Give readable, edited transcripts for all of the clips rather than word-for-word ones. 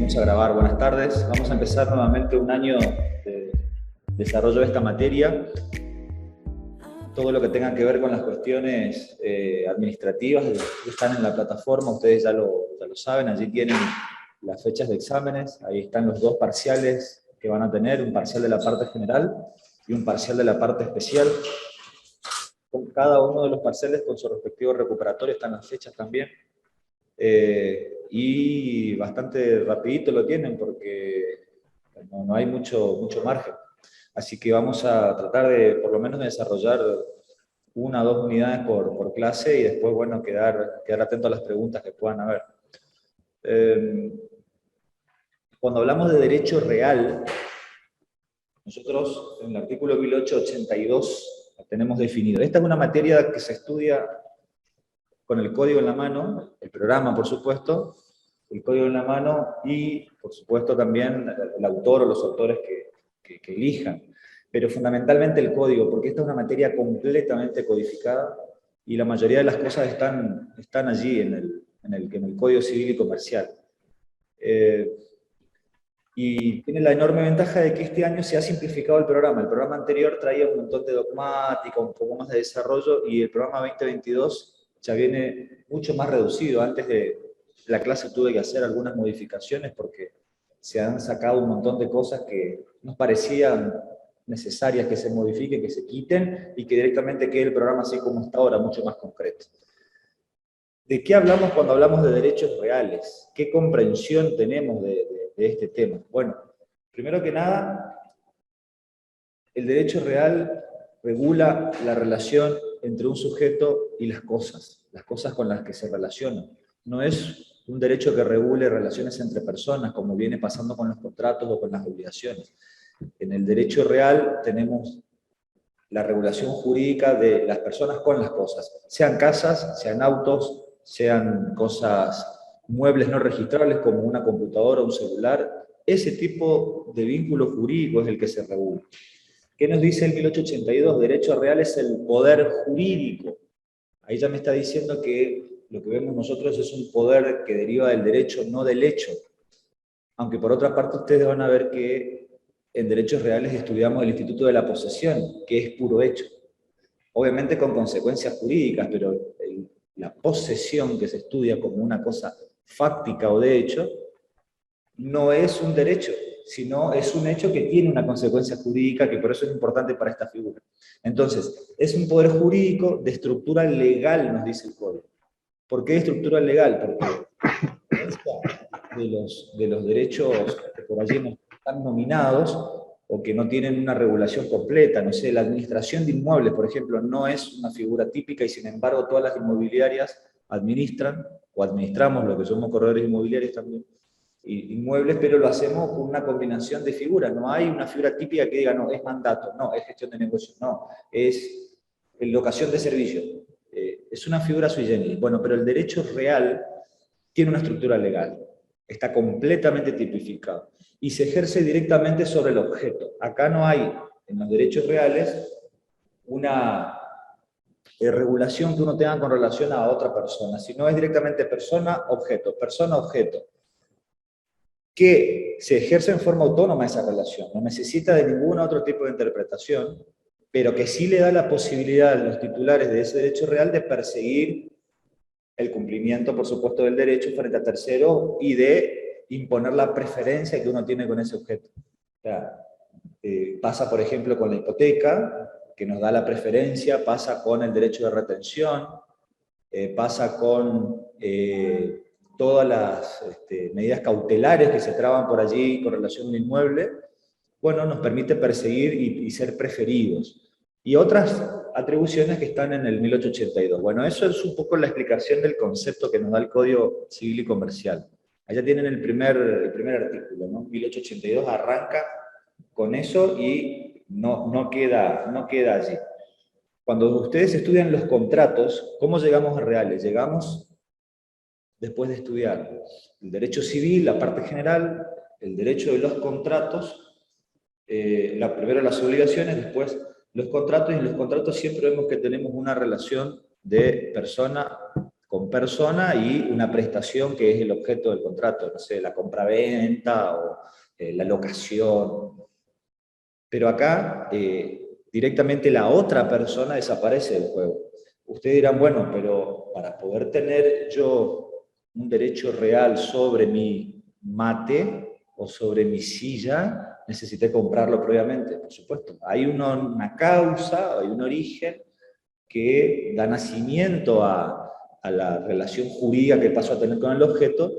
Vamos a grabar. Buenas tardes. Vamos a empezar nuevamente un año de desarrollo de esta materia. Todo lo que tenga que ver con las cuestiones administrativas están en la plataforma, ustedes ya lo saben, allí tienen las fechas de exámenes, ahí están los dos parciales que van a tener, un parcial de la parte general y un parcial de la parte especial. Con cada uno de los parciales con su respectivo recuperatorio están las fechas también. Y bastante rapidito lo tienen porque no hay mucho margen. Así que vamos a tratar de, por lo menos, de desarrollar 1 o 2 unidades por clase y después, bueno, quedar atento a las preguntas que puedan haber. Cuando hablamos de derecho real, nosotros en el artículo 1882 lo tenemos definido. Esta es una materia que se estudia con el código en la mano, el programa, por supuesto, el código en la mano y, por supuesto, también el autor o los autores que elijan. Pero fundamentalmente el código, porque esta es una materia completamente codificada y la mayoría de las cosas están allí en el Código Civil y Comercial. Y tiene la enorme ventaja de que este año se ha simplificado el programa. El programa anterior traía un montón de dogmática, un poco más de desarrollo, y el programa 2022 ya viene mucho más reducido. Antes de la clase tuve que hacer algunas modificaciones porque se han sacado un montón de cosas que nos parecían necesarias que se modifiquen, que se quiten, y que directamente quede el programa así como está ahora, mucho más concreto. ¿De qué hablamos cuando hablamos de derechos reales? ¿Qué comprensión tenemos de este tema? Bueno, primero que nada, el derecho real regula la relación entre un sujeto y las cosas con las que se relacionan. No es un derecho que regule relaciones entre personas, como viene pasando con los contratos o con las obligaciones. En el derecho real tenemos la regulación jurídica de las personas con las cosas, sean casas, sean autos, sean cosas, muebles no registrables como una computadora o un celular. Ese tipo de vínculo jurídico es el que se regula. ¿Qué nos dice el 1882? Derecho real es el poder jurídico. Ahí ya me está diciendo que lo que vemos nosotros es un poder que deriva del derecho, no del hecho. Aunque por otra parte ustedes van a ver que en derechos reales estudiamos el instituto de la posesión, que es puro hecho. Obviamente con consecuencias jurídicas, pero la posesión que se estudia como una cosa fáctica o de hecho, no es un derecho, sino es un hecho que tiene una consecuencia jurídica, que por eso es importante para esta figura. Entonces, es un poder jurídico de estructura legal, nos dice el código. ¿Por qué de estructura legal? Porque de los derechos que por allí no están nominados, o que no tienen una regulación completa, no sé, la administración de inmuebles, por ejemplo, no es una figura típica y sin embargo todas las inmobiliarias administran, o administramos, lo que somos corredores inmobiliarios también, inmuebles, pero lo hacemos con una combinación de figuras. No hay una figura típica que diga, no, es mandato, no, es gestión de negocios, no, es locación de servicios. Es una figura sui generis. Bueno, pero el derecho real tiene una estructura legal, está completamente tipificado y se ejerce directamente sobre el objeto. Acá no hay, en los derechos reales, una regulación que uno tenga con relación a otra persona, sino es directamente persona-objeto, persona-objeto, que se ejerce en forma autónoma esa relación, no necesita de ningún otro tipo de interpretación, pero que sí le da la posibilidad a los titulares de ese derecho real de perseguir el cumplimiento, por supuesto, del derecho frente a terceros y de imponer la preferencia que uno tiene con ese objeto. O sea, pasa, por ejemplo, con la hipoteca, que nos da la preferencia, pasa con el derecho de retención, pasa con todas las medidas cautelares que se traban por allí con relación a un inmueble. Bueno, nos permite perseguir y ser preferidos. Y otras atribuciones que están en el 1882. Bueno, eso es un poco la explicación del concepto que nos da el Código Civil y Comercial. Allá tienen el primer artículo, ¿no? 1882 arranca con eso y no queda allí. Cuando ustedes estudian los contratos, ¿cómo llegamos a reales? Llegamos después de estudiar el derecho civil, la parte general, el derecho de los contratos, primero las obligaciones, después los contratos, y en los contratos siempre vemos que tenemos una relación de persona con persona y una prestación que es el objeto del contrato, no sé, la compraventa o la locación. Pero acá directamente la otra persona desaparece del juego. Ustedes dirán, bueno, pero para poder tener yo un derecho real sobre mi mate o sobre mi silla, necesité comprarlo previamente, por supuesto. Hay una causa, hay un origen que da nacimiento a la relación jurídica que pasó a tener con el objeto,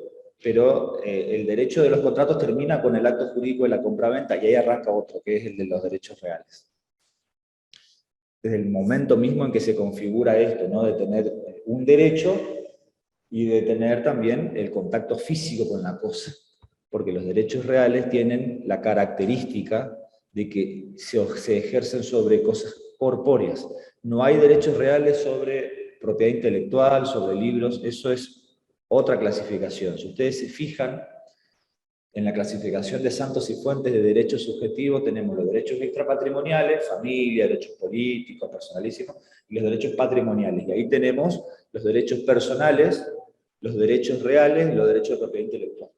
pero el derecho de los contratos termina con el acto jurídico de la compraventa y ahí arranca otro, que es el de los derechos reales. Desde el momento mismo en que se configura esto, ¿no? De tener un derecho y de tener también el contacto físico con la cosa, porque los derechos reales tienen la característica de que se ejercen sobre cosas corpóreas. No hay derechos reales sobre propiedad intelectual, sobre libros, eso es otra clasificación. Si ustedes se fijan, en la clasificación de Santos y Fuentes de derechos subjetivos tenemos los derechos extrapatrimoniales, familia, derechos políticos, personalísimos, y los derechos patrimoniales. Y ahí tenemos los derechos personales, los derechos reales y los derechos de propiedad intelectual.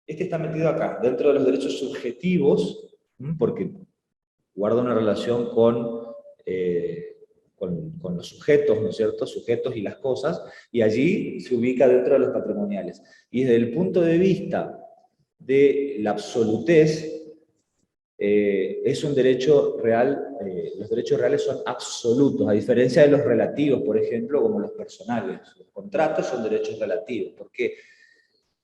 Este está metido acá, dentro de los derechos subjetivos, porque guarda una relación con los sujetos, ¿no es cierto? Sujetos y las cosas, y allí se ubica dentro de los patrimoniales. Y desde el punto de vista de la absolutez, es un derecho real, los derechos reales son absolutos, a diferencia de los relativos, por ejemplo, como los personales. Los contratos son derechos relativos. ¿Por qué?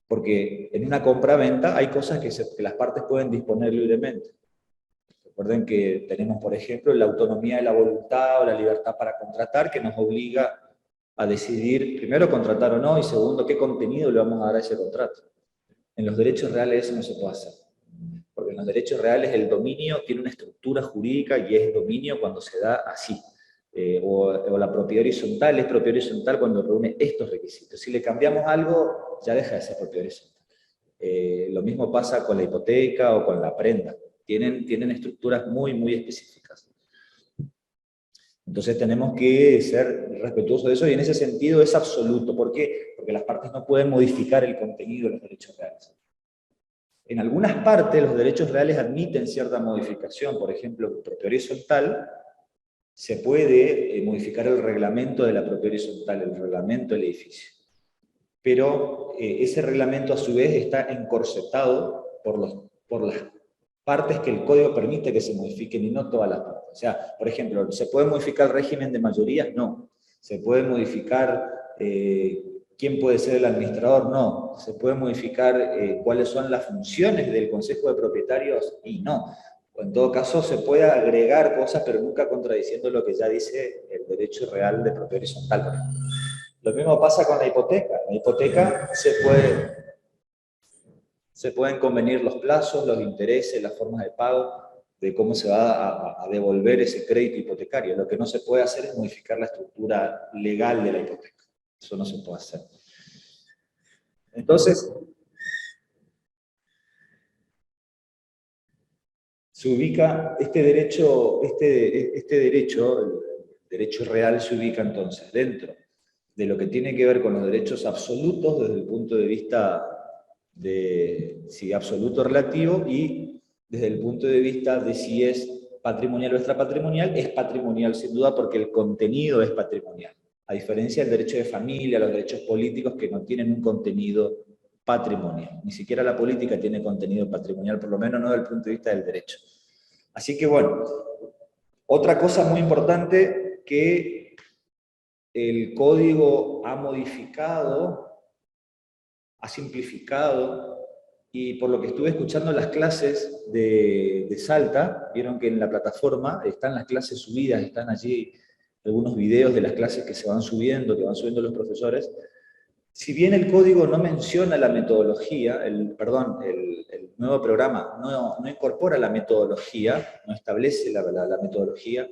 Porque en una compra-venta hay cosas que las partes pueden disponer libremente. Recuerden que tenemos, por ejemplo, la autonomía de la voluntad o la libertad para contratar, que nos obliga a decidir, primero, contratar o no, y segundo, qué contenido le vamos a dar a ese contrato. En los derechos reales eso no se puede hacer. Porque en los derechos reales el dominio tiene una estructura jurídica y es dominio cuando se da así. O la propiedad horizontal es propiedad horizontal cuando reúne estos requisitos. Si le cambiamos algo, ya deja de ser propiedad horizontal. Lo mismo pasa con la hipoteca o con la prenda. Tienen estructuras muy, muy específicas. Entonces tenemos que ser respetuosos de eso y en ese sentido es absoluto. ¿Por qué? Porque las partes no pueden modificar el contenido de los derechos reales. En algunas partes los derechos reales admiten cierta modificación. Por ejemplo, en propiedad horizontal se puede modificar el reglamento de la propiedad horizontal, el reglamento del edificio. Pero ese reglamento a su vez está encorsetado por las partes que el código permite que se modifiquen y no todas las partes. O sea, por ejemplo, ¿se puede modificar el régimen de mayorías? No. ¿Se puede modificar quién puede ser el administrador? No. ¿Se puede modificar cuáles son las funciones del Consejo de Propietarios? Y no. En todo caso, se puede agregar cosas, pero nunca contradiciendo lo que ya dice el derecho real de propiedad horizontal, por ejemplo. Lo mismo pasa con la hipoteca. La hipoteca se pueden convenir los plazos, los intereses, las formas de pago, de cómo se va a devolver ese crédito hipotecario. Lo que no se puede hacer es modificar la estructura legal de la hipoteca. Eso no se puede hacer. Entonces, se ubica este derecho, el derecho real se ubica entonces dentro de lo que tiene que ver con los derechos absolutos desde el punto de vista de si absoluto relativo y desde el punto de vista de si es patrimonial o extrapatrimonial, es patrimonial sin duda porque el contenido es patrimonial. A diferencia del derecho de familia, los derechos políticos que no tienen un contenido patrimonial. Ni siquiera la política tiene contenido patrimonial, por lo menos no desde el punto de vista del derecho. Así que bueno, otra cosa muy importante que el código ha modificado, ha simplificado, y por lo que estuve escuchando las clases de Salta, vieron que en la plataforma están las clases subidas, están allí algunos videos de las clases que se van subiendo, que van subiendo los profesores. Si bien el código no menciona la metodología, el nuevo programa no incorpora la metodología, no establece la metodología,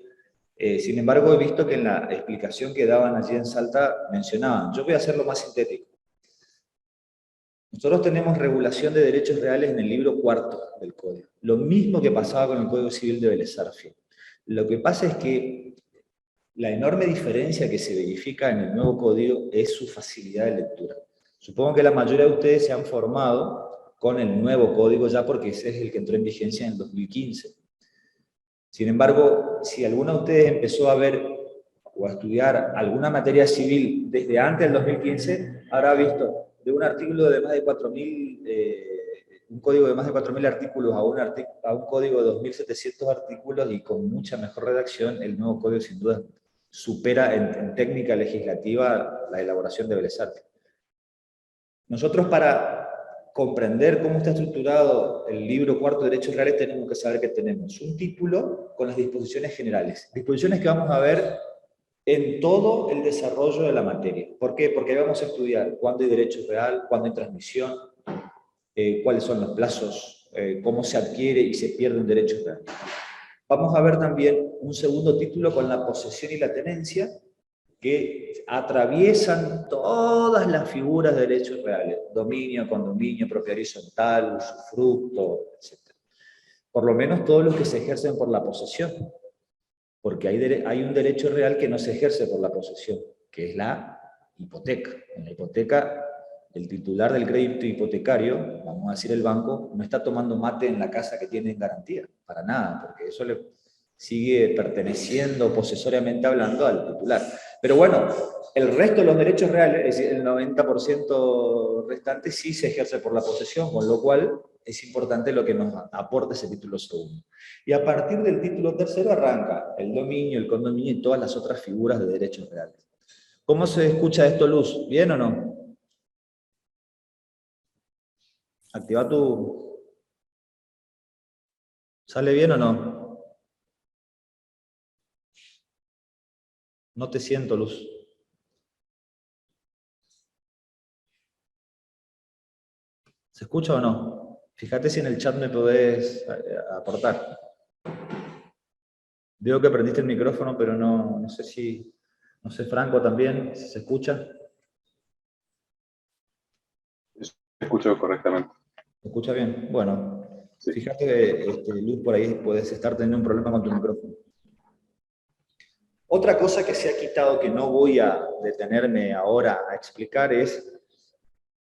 sin embargo he visto que en la explicación que daban allí en Salta mencionaban, yo voy a hacerlo más sintético. Nosotros tenemos regulación de derechos reales en el libro cuarto del código, lo mismo que pasaba con el Código Civil de Vélez Sarsfield. Lo que pasa es que La enorme diferencia que se verifica en el nuevo código es su facilidad de lectura. Supongo que la mayoría de ustedes se han formado con el nuevo código ya porque ese es el que entró en vigencia en el 2015. Sin embargo, si alguno de ustedes empezó a ver o a estudiar alguna materia civil desde antes del 2015, habrá visto de un artículo de más de 4.000, un código de más de 4.000 artículos a un código de 2.700 artículos y con mucha mejor redacción. El nuevo código sin duda supera en técnica legislativa la elaboración de Bellas Artes. Nosotros, para comprender cómo está estructurado el libro cuarto de Derechos Reales, tenemos que saber que tenemos un título con las disposiciones generales. Disposiciones que vamos a ver en todo el desarrollo de la materia. ¿Por qué? Porque vamos a estudiar cuándo hay derecho real, cuándo hay transmisión, cuáles son los plazos, cómo se adquiere y se pierde un derecho real. Vamos a ver también un segundo título con la posesión y la tenencia, que atraviesan todas las figuras de derechos reales: dominio, condominio, propiedad horizontal, usufructo, etc. Por lo menos todos los que se ejercen por la posesión, porque hay un derecho real que no se ejerce por la posesión, que es la hipoteca. En la hipoteca, el titular del crédito hipotecario, vamos a decir el banco, no está tomando mate en la casa que tiene en garantía, para nada, porque eso le sigue perteneciendo posesoriamente hablando al titular. Pero bueno, el resto de los derechos reales, es decir, el 90% restante, sí se ejerce por la posesión, con lo cual es importante lo que nos aporta ese título segundo. Y a partir del título tercero arranca el dominio, el condominio y todas las otras figuras de derechos reales. ¿Cómo se escucha esto, Luz? ¿Bien o no? Activa tu... ¿Sale bien o no? No te siento, Luz. ¿Se escucha o no? Fíjate si en el chat me podés aportar. Veo que prendiste el micrófono, pero no sé si... No sé, Franco también, si se escucha. Se escucha correctamente. ¿Se escucha bien? Bueno, sí. Fíjate que, Luz, por ahí puedes estar teniendo un problema con tu micrófono. Otra cosa que se ha quitado, que no voy a detenerme ahora a explicar, es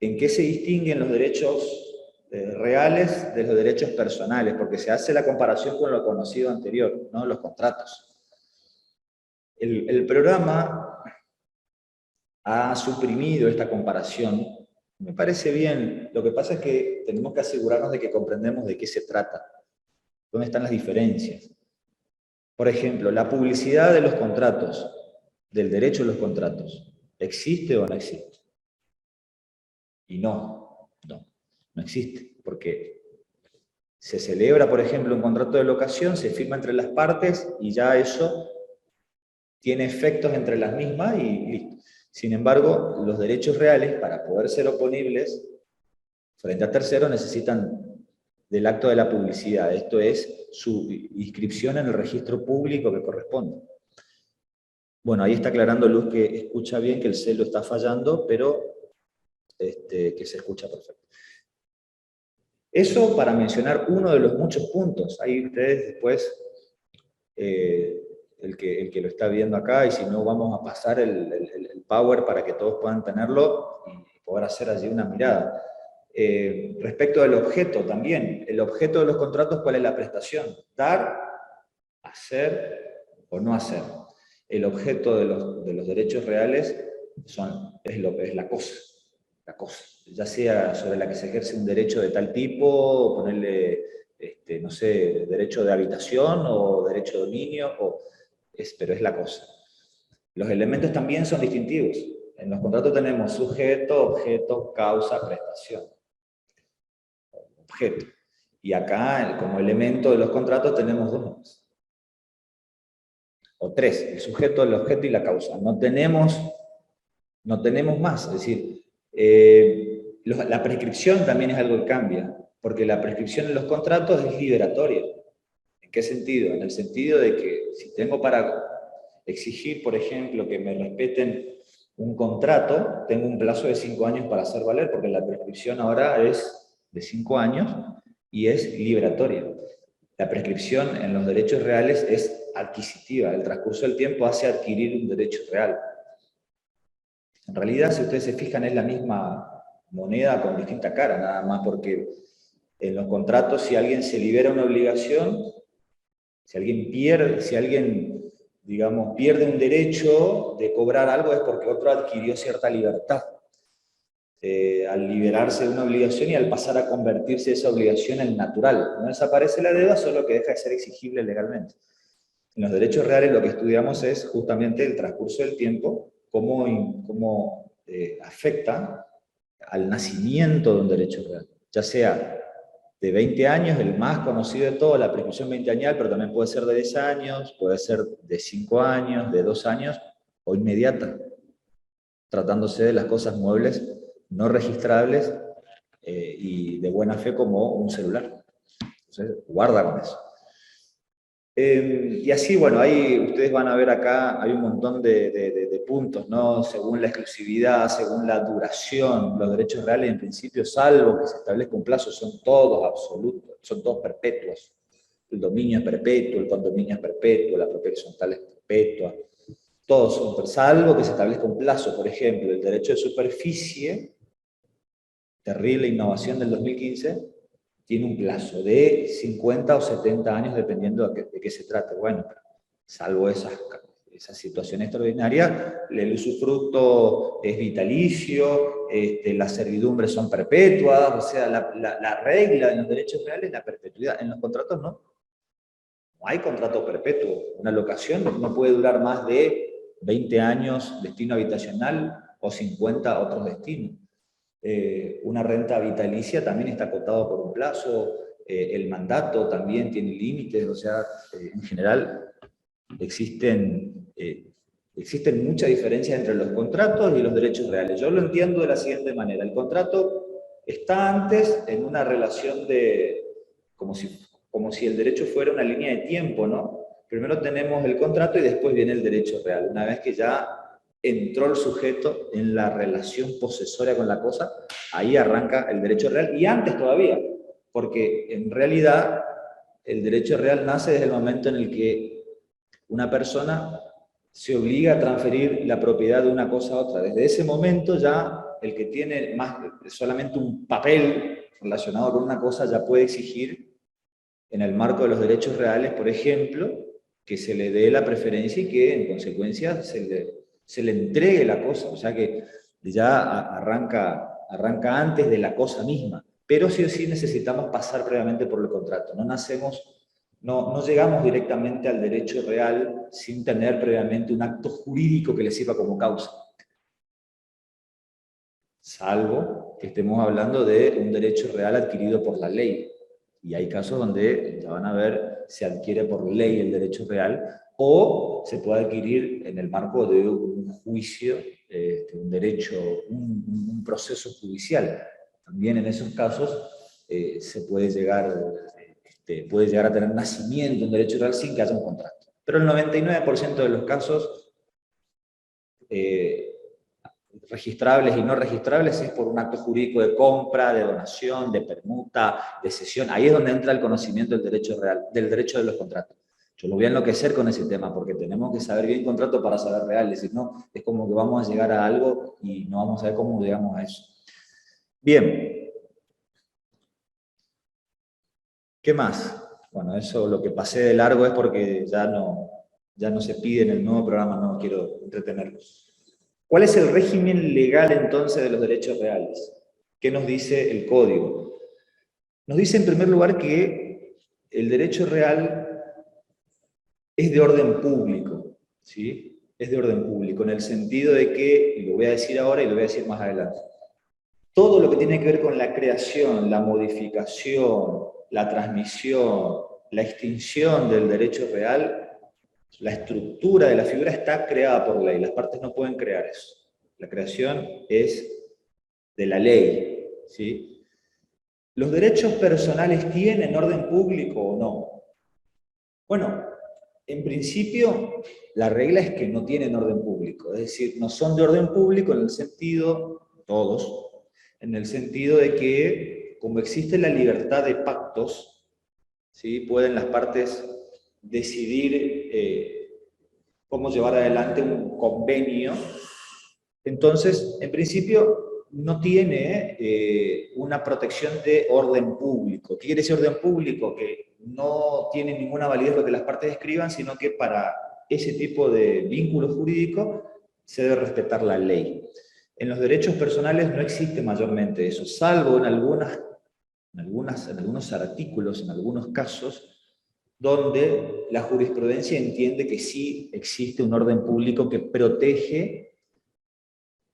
en qué se distinguen los derechos reales de los derechos personales, porque se hace la comparación con lo conocido anterior, ¿no? Los contratos. El programa ha suprimido esta comparación. Me parece bien. Lo que pasa es que tenemos que asegurarnos de que comprendemos de qué se trata, dónde están las diferencias. Por ejemplo, la publicidad de los contratos, del derecho a los contratos, ¿existe o no existe? Y no existe, porque se celebra, por ejemplo, un contrato de locación, se firma entre las partes y ya eso tiene efectos entre las mismas y listo. Sin embargo, los derechos reales, para poder ser oponibles frente a terceros, necesitan del acto de la publicidad. Esto es su inscripción en el registro público que corresponde. Bueno, ahí está aclarando Luz que escucha bien, que el celo está fallando, pero que se escucha perfecto. Eso para mencionar uno de los muchos puntos. Ahí ustedes después, el que lo está viendo acá, y si no vamos a pasar el power para que todos puedan tenerlo y poder hacer allí una mirada. Respecto del objeto también, el objeto de los contratos, ¿cuál es la prestación? Dar, hacer o no hacer. El objeto de los derechos reales es la cosa, ya sea sobre la que se ejerce un derecho de tal tipo, ponerle, no sé, derecho de habitación o derecho de dominio, pero es la cosa. Los elementos también son distintivos. En los contratos tenemos sujeto, objeto, causa, prestación. Objeto. Y acá, como elemento de los contratos, tenemos dos más. O tres, el sujeto, el objeto y la causa. No tenemos más. Es decir, la prescripción también es algo que cambia, porque la prescripción en los contratos es liberatoria. ¿En qué sentido? En el sentido de que si tengo para exigir, por ejemplo, que me respeten un contrato, tengo un plazo de 5 años para hacer valer, porque la prescripción ahora es de 5 años y es liberatoria. La prescripción en los derechos reales es adquisitiva. El transcurso del tiempo hace adquirir un derecho real. En realidad, si ustedes se fijan, es la misma moneda con distinta cara, nada más porque en los contratos, si alguien se libera una obligación, si alguien, digamos, pierde un derecho de cobrar algo es porque otro adquirió cierta libertad. Al liberarse de una obligación y al pasar a convertirse esa obligación en natural. No desaparece la deuda, solo que deja de ser exigible legalmente. En los derechos reales lo que estudiamos es justamente el transcurso del tiempo, cómo afecta al nacimiento de un derecho real, ya sea de 20 años, el más conocido de todos, la prescripción 20añal, pero también puede ser de 10 años, puede ser de 5 años, de 2 años, o inmediata, tratándose de las cosas muebles no registrables y de buena fe como un celular. Entonces, guarda con eso. Y así, bueno, ahí ustedes van a ver acá, hay un montón de puntos, ¿no? Según la exclusividad, según la duración, los derechos reales en principio, salvo que se establezca un plazo, son todos absolutos, son todos perpetuos. El dominio es perpetuo, el condominio es perpetuo, la propiedad horizontal es perpetua, todos son, salvo que se establezca un plazo. Por ejemplo, el derecho de superficie, terrible innovación del 2015, tiene un plazo de 50 o 70 años, dependiendo de qué se trate. Bueno, salvo esa situación extraordinaria, el usufructo es vitalicio, las servidumbres son perpetuas, o sea, la regla en los derechos reales es la perpetuidad. En los contratos no. No hay contrato perpetuo. Una locación no puede durar más de 20 años destino habitacional o 50 otros destinos. Una renta vitalicia también está acotado por un plazo, el mandato también tiene límites, o sea, en general existen muchas diferencias entre los contratos y los derechos reales. Yo lo entiendo de la siguiente manera: el contrato está antes en una relación como si el derecho fuera una línea de tiempo, ¿no? Primero tenemos el contrato y después viene el derecho real. Una vez que ya entró el sujeto en la relación posesoria con la cosa, ahí arranca el derecho real, y antes todavía, porque en realidad el derecho real nace desde el momento en el que una persona se obliga a transferir la propiedad de una cosa a otra. Desde ese momento ya el que tiene solamente un papel relacionado con una cosa ya puede exigir, en el marco de los derechos reales, por ejemplo, que se le dé la preferencia y que en consecuencia se le entregue la cosa, o sea que ya arranca antes de la cosa misma. Pero sí o sí necesitamos pasar previamente por el contrato. No llegamos directamente al derecho real sin tener previamente un acto jurídico que le sirva como causa. Salvo que estemos hablando de un derecho real adquirido por la ley. Y hay casos donde, ya van a ver, se adquiere por ley el derecho real, o se puede adquirir en el marco de un juicio, un derecho, un proceso judicial. También en esos casos se puede llegar a tener nacimiento en derecho real sin que haya un contrato. Pero el 99% de los casos registrables y no registrables es por un acto jurídico de compra, de donación, de permuta, de cesión. Ahí es donde entra el conocimiento del derecho real, del derecho de los contratos. Yo lo voy a enloquecer con ese tema, porque tenemos que saber bien contrato para saber real, es decir, no, es como que vamos a llegar a algo y no vamos a saber cómo llegamos a eso. Bien. ¿Qué más? Bueno, eso lo que pasé de largo es porque ya no se pide en el nuevo programa, no quiero entretenerlos. ¿Cuál es el régimen legal entonces de los derechos reales? ¿Qué nos dice el Código? Nos dice en primer lugar que el derecho real es de orden público, ¿sí? Es de orden público, en el sentido de que, y lo voy a decir ahora y lo voy a decir más adelante, todo lo que tiene que ver con la creación, la modificación, la transmisión, la extinción del derecho real, la estructura de la figura está creada por ley, las partes no pueden crear eso. La creación es de la ley, ¿sí? ¿Los derechos personales tienen orden público o no? Bueno, en principio, la regla es que no tienen orden público, es decir, no son de orden público en el sentido, todos, en el sentido de que, como existe la libertad de pactos, ¿sí? Pueden las partes decidir cómo llevar adelante un convenio. Entonces, en principio, no tiene una protección de orden público. ¿Qué quiere decir orden público? Que no tiene ninguna validez lo que las partes escriban, sino que para ese tipo de vínculo jurídico se debe respetar la ley. En los derechos personales no existe mayormente eso, salvo en algunos artículos, en algunos casos, donde la jurisprudencia entiende que sí existe un orden público que protege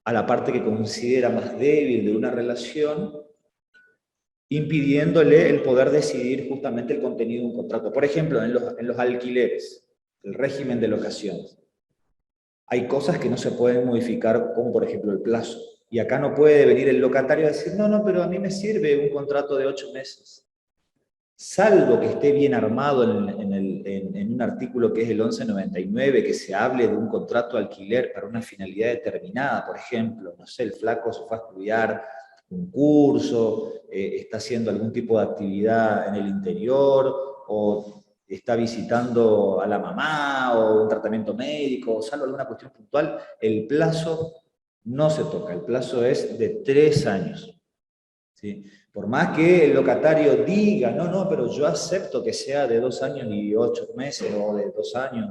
a la parte que considera más débil de una relación, impidiéndole el poder decidir justamente el contenido de un contrato. Por ejemplo, en los alquileres, el régimen de locaciones. Hay cosas que no se pueden modificar, como por ejemplo el plazo. Y acá no puede venir el locatario a decir, no, no, pero a mí me sirve un contrato de 8 meses. Salvo que esté bien armado en un artículo que es el 1199, que se hable de un contrato de alquiler para una finalidad determinada, por ejemplo, no sé, el flaco se fue a estudiar un curso, está haciendo algún tipo de actividad en el interior, o está visitando a la mamá, o un tratamiento médico, o salvo alguna cuestión puntual, el plazo no se toca, el plazo es de 3 años. ¿Sí? Por más que el locatario diga, no, no, pero yo acepto que sea de 2 años y 8 meses, o de 2 años,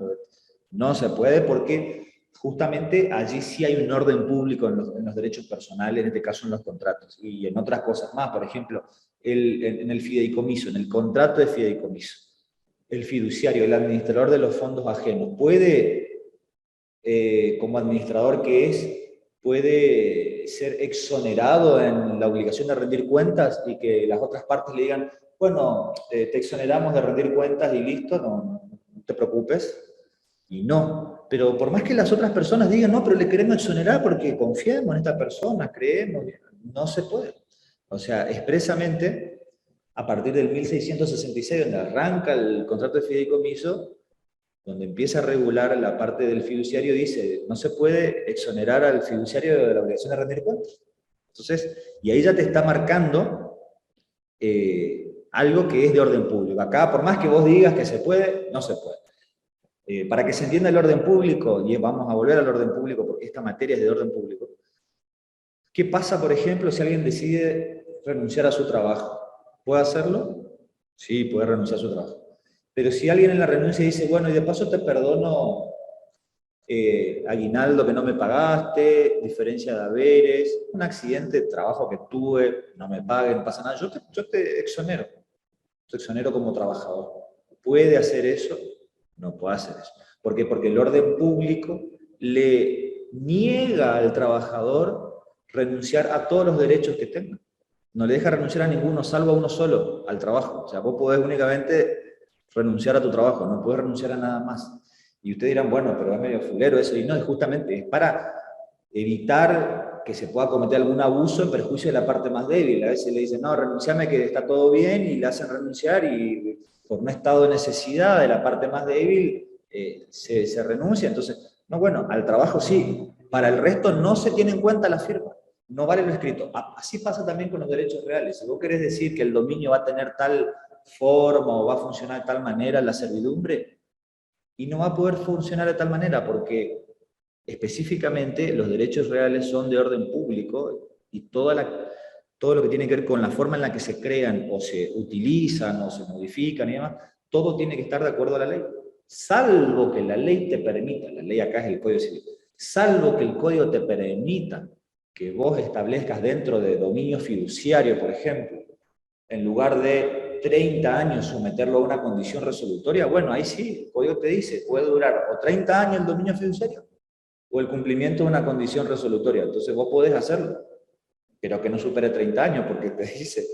no se puede porque justamente allí sí hay un orden público en los derechos personales, en este caso en los contratos, y en otras cosas más, por ejemplo, en el fideicomiso, en el contrato de fideicomiso, el fiduciario, el administrador de los fondos ajenos, puede, como administrador que es, puede ser exonerado en la obligación de rendir cuentas y que las otras partes le digan, bueno, te exoneramos de rendir cuentas y listo, no te preocupes. Y no. Pero por más que las otras personas digan, no, pero le queremos exonerar porque confiamos en esta persona, creemos, no se puede. O sea, expresamente, a partir del 1666, donde arranca el contrato de fideicomiso, donde empieza a regular la parte del fiduciario, dice, no se puede exonerar al fiduciario de la obligación de rendir cuentas. Entonces, y ahí ya te está marcando algo que es de orden público. Acá, por más que vos digas que se puede, no se puede. Para que se entienda el orden público, y vamos a volver al orden público porque esta materia es de orden público, ¿qué pasa, por ejemplo, si alguien decide renunciar a su trabajo? ¿Puede hacerlo? Sí, puede renunciar a su trabajo. Pero si alguien en la renuncia dice, bueno, y de paso te perdono aguinaldo que no me pagaste, diferencia de haberes, un accidente de trabajo que tuve, no me paguen, no pasa nada, yo te exonero como trabajador. ¿Puede hacer eso? No puede hacer eso. ¿Por qué? Porque el orden público le niega al trabajador renunciar a todos los derechos que tenga. No le deja renunciar a ninguno, salvo a uno solo, al trabajo. O sea, vos podés únicamente renunciar a tu trabajo, no puedes renunciar a nada más. Y ustedes dirán, bueno, pero es medio fulero eso. Y no, es justamente, es para evitar que se pueda cometer algún abuso en perjuicio de la parte más débil. A veces le dicen, no, renunciame que está todo bien, y le hacen renunciar, y por un estado de necesidad de la parte más débil se renuncia. Entonces, no, bueno, al trabajo sí, para el resto no se tiene en cuenta la firma. No vale lo escrito. Así pasa también con los derechos reales. Si vos querés decir que el dominio va a tener tal forma o va a funcionar de tal manera la servidumbre, y no va a poder funcionar de tal manera porque específicamente los derechos reales son de orden público y todo lo que tiene que ver con la forma en la que se crean o se utilizan o se modifican y demás, todo tiene que estar de acuerdo a la ley. Salvo que la ley te permita, la ley acá es el Código Civil, salvo que el Código te permita que vos establezcas dentro de dominio fiduciario, por ejemplo, en lugar de 30 años someterlo a una condición resolutoria, bueno, ahí sí, el código te dice, puede durar o 30 años el dominio fiduciario, o el cumplimiento de una condición resolutoria. Entonces vos podés hacerlo, pero que no supere 30 años, porque te dice,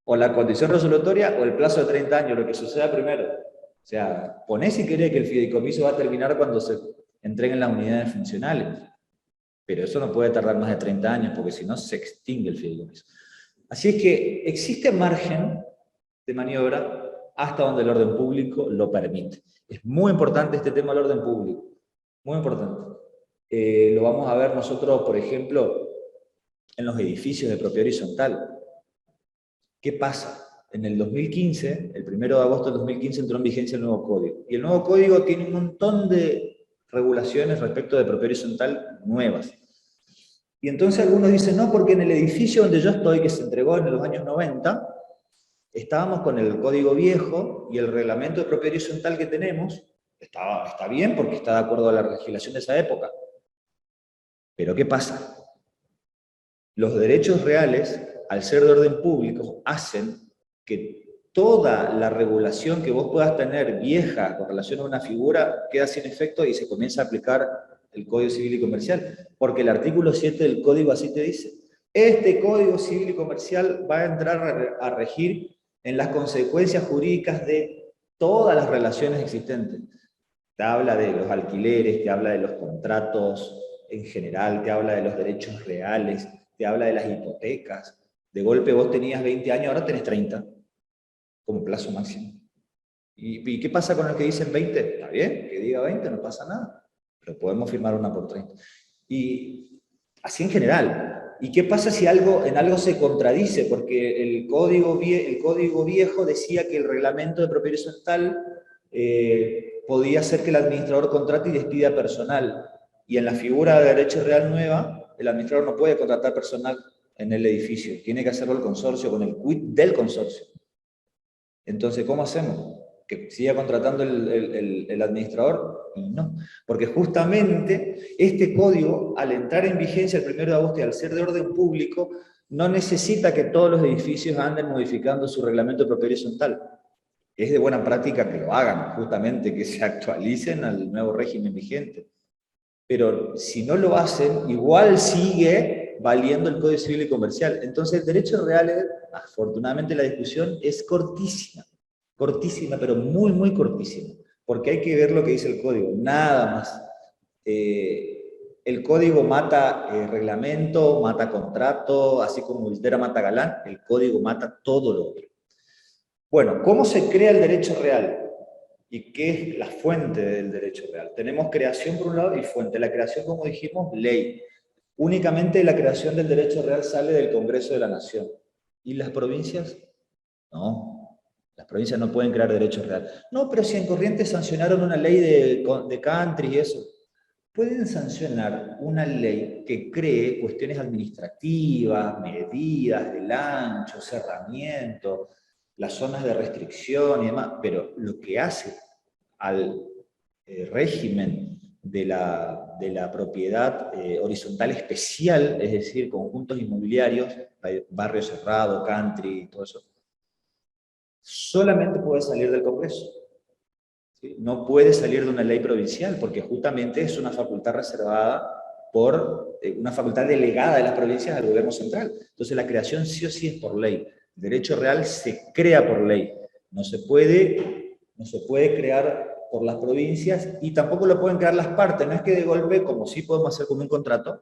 o la condición resolutoria o el plazo de 30 años, lo que suceda primero. O sea, ponés si querés que el fideicomiso va a terminar cuando se entreguen las unidades funcionales, pero eso no puede tardar más de 30 años, porque si no se extingue el fideicomiso. Así es que existe margen de maniobra hasta donde el orden público lo permite. Es muy importante este tema del orden público, muy importante. Lo vamos a ver nosotros, por ejemplo, en los edificios de propiedad horizontal. ¿Qué pasa? en el 2015, el 1 de agosto del 2015 entró en vigencia el nuevo código. Y el nuevo código tiene un montón de regulaciones respecto de propiedad horizontal nuevas. Y entonces algunos dicen, no, porque en el edificio donde yo estoy, que se entregó en los años 90, estábamos con el código viejo y el reglamento de propiedad horizontal que tenemos está bien porque está de acuerdo a la legislación de esa época. Pero ¿qué pasa? Los derechos reales, al ser de orden público, hacen que toda la regulación que vos puedas tener vieja con relación a una figura queda sin efecto y se comienza a aplicar el Código Civil y Comercial, porque el artículo 7 del Código así te dice. Este Código Civil y Comercial va a entrar a regir en las consecuencias jurídicas de todas las relaciones existentes. Te habla de los alquileres, te habla de los contratos en general, te habla de los derechos reales, te habla de las hipotecas. De golpe vos tenías 20 años, ahora tenés 30, como plazo máximo. ¿Y qué pasa con el que dicen 20? Está bien, que diga 20, no pasa nada. Pero podemos firmar una por 30. Y así en general. ¿Y qué pasa si en algo se contradice? Porque el código viejo decía que el reglamento de propiedad horizontal podía hacer que el administrador contrate y despida personal. Y en la figura de derecho real nueva, el administrador no puede contratar personal en el edificio. Tiene que hacerlo el consorcio, con el quit del consorcio. Entonces, ¿cómo hacemos? ¿Que siga contratando el administrador? Y no, porque justamente este código, al entrar en vigencia el 1 de agosto y al ser de orden público, no necesita que todos los edificios anden modificando su reglamento de propiedad horizontal. Es de buena práctica que lo hagan, justamente, que se actualicen al nuevo régimen vigente. Pero si no lo hacen, igual sigue valiendo el Código Civil y Comercial. Entonces, derechos reales, afortunadamente la discusión es cortísima, pero muy, muy cortísima, porque hay que ver lo que dice el código, nada más. El código mata reglamento, mata contrato, así como Ultera mata Galán, el código mata todo lo otro. Bueno, ¿cómo se crea el derecho real? ¿Y qué es la fuente del derecho real? Tenemos creación por un lado y fuente. La creación, como dijimos, ley. Únicamente la creación del derecho real sale del Congreso de la Nación. ¿Y las provincias? No. Las provincias no pueden crear derecho real. No, pero si en Corrientes sancionaron una ley de country y eso. Pueden sancionar una ley que cree cuestiones administrativas, medidas del ancho, cerramiento, las zonas de restricción y demás, pero lo que hace al régimen de la propiedad horizontal especial, es decir, conjuntos inmobiliarios, barrio cerrado, country, todo eso, solamente puede salir del Congreso. ¿Sí? No puede salir de una ley provincial, porque justamente es una facultad reservada por una facultad delegada de las provincias al gobierno central. Entonces la creación sí o sí es por ley. El derecho real se crea por ley. No se puede crear por las provincias y tampoco lo pueden crear las partes. No es que de golpe, como sí podemos hacer con un contrato,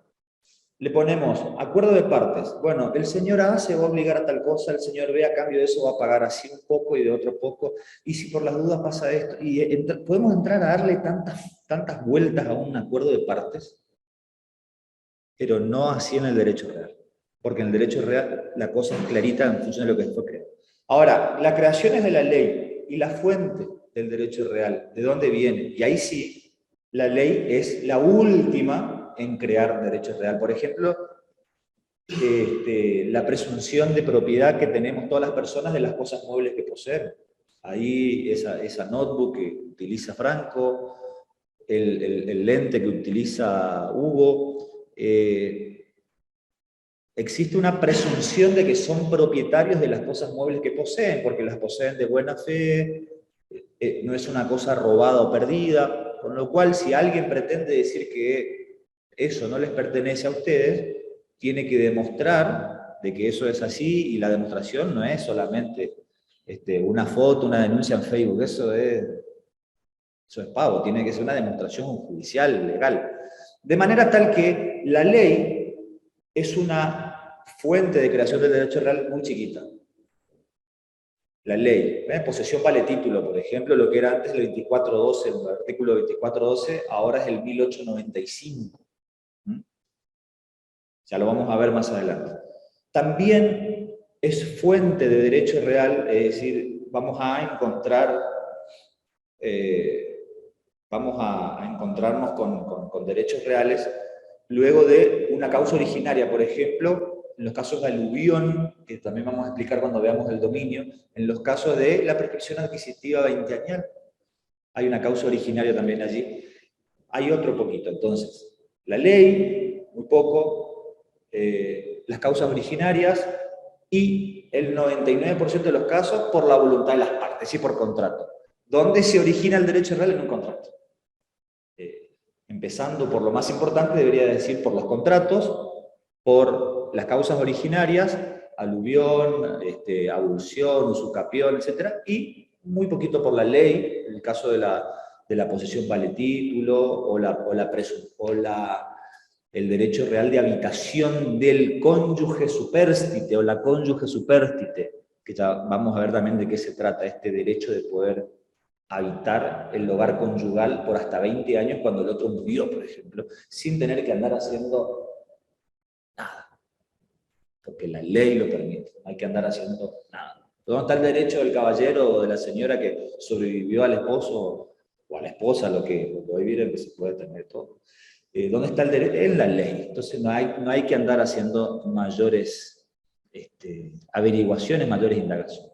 le ponemos acuerdo de partes. Bueno, el señor A se va a obligar a tal cosa, el señor B a cambio de eso va a pagar así un poco y de otro poco, y si por las dudas pasa esto, y podemos entrar a darle tantas vueltas a un acuerdo de partes, pero no así en el derecho real. Porque en el derecho real la cosa es clarita en función de lo que fue creado. Ahora, la creación es de la ley y la fuente del derecho real, ¿de dónde viene? Y ahí sí, la ley es la última en crear derecho real. Por ejemplo, la presunción de propiedad que tenemos todas las personas de las cosas muebles que poseen. Ahí esa notebook que utiliza Franco, el lente que utiliza Hugo, existe una presunción de que son propietarios de las cosas muebles que poseen, porque las poseen de buena fe, no es una cosa robada o perdida, con lo cual si alguien pretende decir que eso no les pertenece a ustedes, tiene que demostrar de que eso es así, y la demostración no es solamente una foto, una denuncia en Facebook, eso es pavo, tiene que ser una demostración judicial, legal. De manera tal que la ley es una fuente de creación del derecho real muy chiquita. La ley. Posesión vale título, por ejemplo, lo que era antes el 2412, el artículo 2412, ahora es el 1895. Ya lo vamos a ver más adelante. También es fuente de derecho real, es decir, vamos a encontrar, vamos a encontrarnos con derechos reales luego de una causa originaria, por ejemplo, en los casos de aluvión, que también vamos a explicar cuando veamos el dominio, en los casos de la prescripción adquisitiva veinteañal, hay una causa originaria también allí. Hay otro poquito, entonces, la ley, muy poco, las causas originarias y el 99% de los casos por la voluntad de las partes y por contrato. ¿Dónde se origina el derecho real? En un contrato. Empezando por lo más importante, debería decir por los contratos, por las causas originarias, aluvión, abulsión, usucapión, etc. Y muy poquito por la ley, en el caso de la posesión vale título, o el derecho real de habitación del cónyuge supérstite, o la cónyuge supérstite, que ya vamos a ver también de qué se trata, este derecho de poder habitar el hogar conyugal por hasta 20 años cuando el otro murió, por ejemplo, sin tener que andar haciendo nada, porque la ley lo permite, no hay que andar haciendo nada. ¿Dónde está el derecho del caballero o de la señora que sobrevivió al esposo o a la esposa, lo que hoy vieron que se puede tener todo? ¿Dónde está el derecho? En la ley. Entonces no hay que andar haciendo mayores averiguaciones, mayores indagaciones.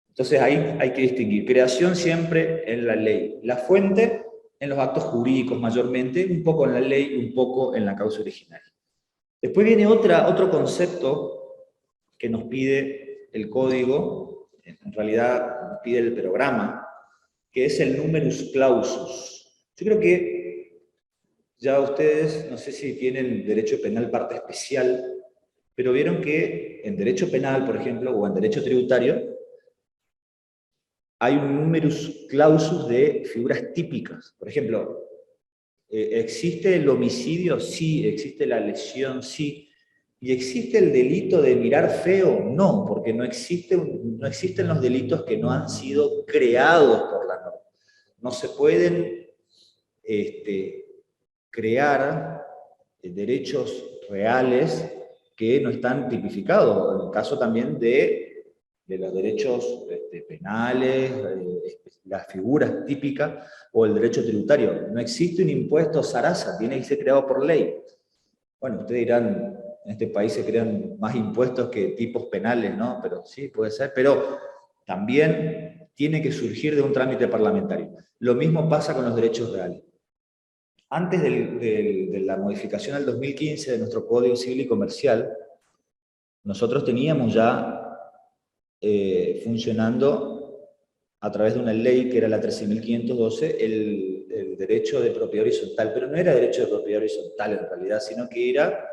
Entonces ahí hay que distinguir. Creación siempre en la ley. La fuente en los actos jurídicos mayormente, un poco en la ley, un poco en la causa original. Después viene otro concepto que nos pide el código, en realidad nos pide el programa, que es el numerus clausus. Yo creo que ya ustedes, no sé si tienen derecho penal parte especial, pero vieron que en derecho penal, por ejemplo, o en derecho tributario, hay un numerus clausus de figuras típicas. Por ejemplo, ¿existe el homicidio? Sí. ¿Existe la lesión? Sí. ¿Y existe el delito de mirar feo? No, porque no existen los delitos que no han sido creados por la norma. No se pueden crear derechos reales que no están tipificados. En el caso también de los derechos penales, las figuras típicas, o el derecho tributario. No existe un impuesto zaraza, tiene que ser creado por ley. Bueno, ustedes dirán, en este país se crean más impuestos que tipos penales, ¿no? Pero sí, puede ser, pero también tiene que surgir de un trámite parlamentario. Lo mismo pasa con los derechos reales. Antes de la modificación al 2015 de nuestro Código Civil y Comercial, nosotros teníamos ya funcionando a través de una ley que era la 13.512, el derecho de propiedad horizontal, pero no era derecho de propiedad horizontal en realidad, sino que era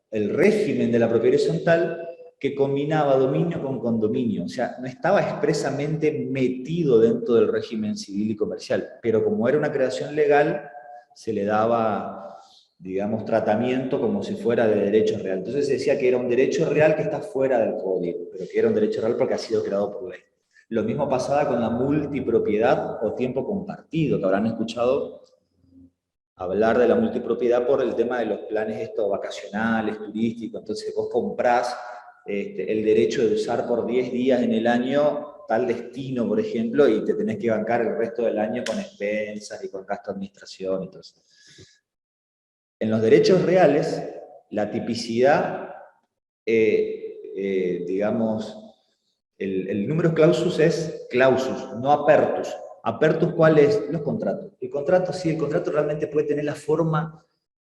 el régimen de la propiedad horizontal que combinaba dominio con condominio, o sea, no estaba expresamente metido dentro del régimen civil y comercial, pero como era una creación legal, se le daba, digamos, tratamiento como si fuera de derecho real. Entonces se decía que era un derecho real que está fuera del código, pero que era un derecho real porque ha sido creado por ley. Lo mismo pasaba con la multipropiedad o tiempo compartido, que habrán escuchado hablar de la multipropiedad por el tema de los planes vacacionales, turísticos. Entonces vos comprás el derecho de usar por 10 días en el año tal destino, por ejemplo, y te tenés que bancar el resto del año con expensas y con gasto de administración y todo eso. En los derechos reales, la tipicidad, digamos, el numerus clausus es clausus, no apertus. ¿Apertus cuál es? Los contratos. El contrato, sí, el contrato realmente puede tener la forma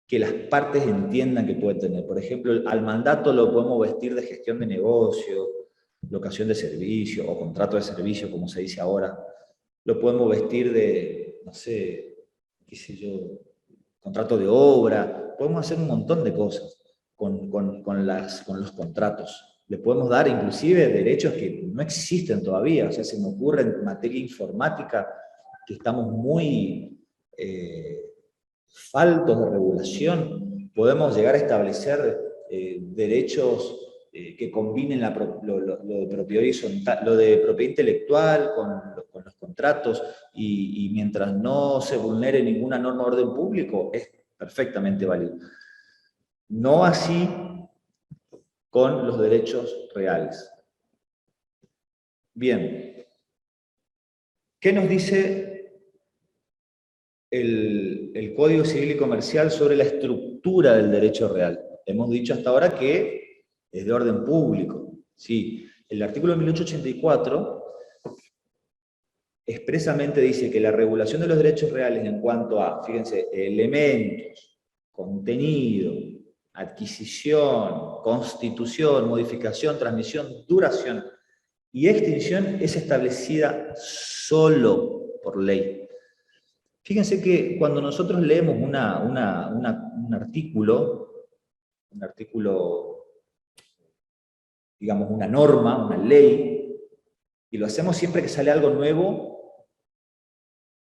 que las partes entiendan que puede tener. Por ejemplo, al mandato lo podemos vestir de gestión de negocio, locación de servicio, o contrato de servicio, como se dice ahora. Lo podemos vestir de, no sé, qué sé yo, contrato de obra. Podemos hacer un montón de cosas con los contratos. Le podemos dar inclusive derechos que no existen todavía. O sea, se me ocurre en materia informática que estamos muy faltos de regulación. Podemos llegar a establecer derechos que combinen lo de propiedad horizontal, lo de propiedad intelectual con los contratos, y mientras no se vulnere ninguna norma de orden público, es perfectamente válido. No así con los derechos reales. Bien. ¿Qué nos dice el Código Civil y Comercial sobre la estructura del derecho real? Hemos dicho hasta ahora que es de orden público. Sí, el artículo 1884 expresamente dice que la regulación de los derechos reales en cuanto a, fíjense, elementos, contenido, adquisición, constitución, modificación, transmisión, duración y extinción es establecida solo por ley. Fíjense que cuando nosotros leemos un artículo, digamos una norma, una ley, y lo hacemos siempre que sale algo nuevo